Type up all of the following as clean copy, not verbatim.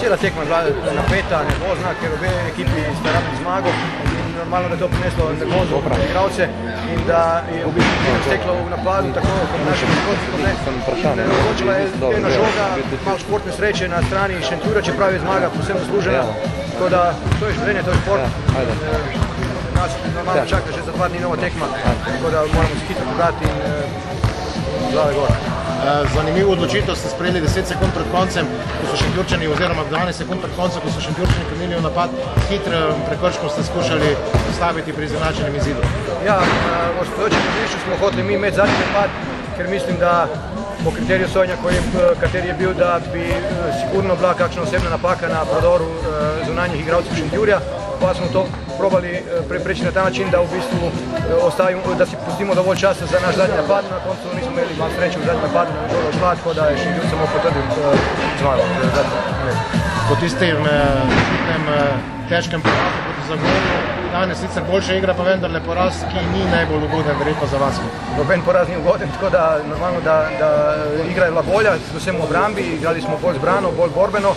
Cijela tekma je bila napeta, nervozna, ker obe ekipi sta rabili zmago in normalno, da je to prineslo nervozo igralce in da je v bistvu steklo v napadu, tako kot naši nasprotniki. Odločila je ena žoga, malo športne sreče na strani Šentjura, čeprav je zmaga povsem zaslužena. Tako da to je življenje, to je šport. Nas normalno čaka že za 2 dni nova tekma, tako da moramo se hitro podati in glave gor. Zanimivo odločitev ste sprejeli 10 sekund pred koncem, ko so Šentjurčani, oziroma 12 sekund pred koncem, ko so Šentjurčani krenili v napad. Hitro prekrškom ste skušali staviti pri izenačenem izidu. Ja, v ospedočem igrišču smo hoteli mi imeti zadnji napad, ker mislim, da po kriteriju sojenja, kateri je bil, da bi sigurno bila kakšna osebna napaka na prodoru zunanjih igralcev Šentjurja, pa smo to probali preprečiti na ta način, da v bistvu da si pustimo dovolj časa za naš zadnji napad. Na koncu nismo imeli malo sreče v zadnji napad, da je šla, tako da je Šentjur samo potrdil zmago. Po tistem težkem porazu proti Zagorju, danes sicer boljša igra, pa vendarle poraz, ki ni najbolj ugoden, verjetno za vas. Noben poraz ni ugoden, tako da normalno, da igra je bila bolja, vsem v obrambi, igrali smo bolj zbrano, bolj borbeno.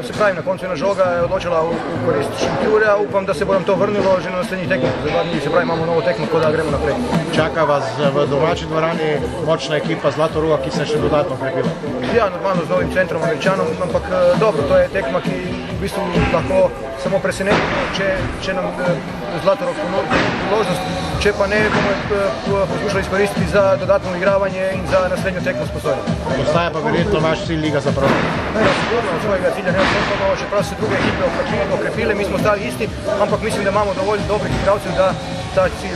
Se pravi, na koncu ena žoga je odločila v korist Šentjurja, upam, da se bo nam to vrnilo že na naslednjih tekmah. Za 2 dni, se pravi, imamo novo tekmo, tako da gremo naprej. Čaka vas v domači dvorani močna ekipa Zlatoruga, ki se je še dodatno krepila. Ja, normalno z novim centrom Američanom, ampak dobro, to je tekma, ki v bistvu lahko samo preseneti, če nam Zlatorog ponudi priložnost, če pa ne, bomo poskušali izkoristiti za dodatno igravanje in za naslednjo tekmo s Postojno. Ostaja pa verjetno vaš cilj Liga za prvak. Sigurno od svojega cilja ne odstopamo, čeprav se druge ekipe okrepile, mi smo stali isti, ampak mislim, da imamo dovolj dobrih igralcev, da ta cilj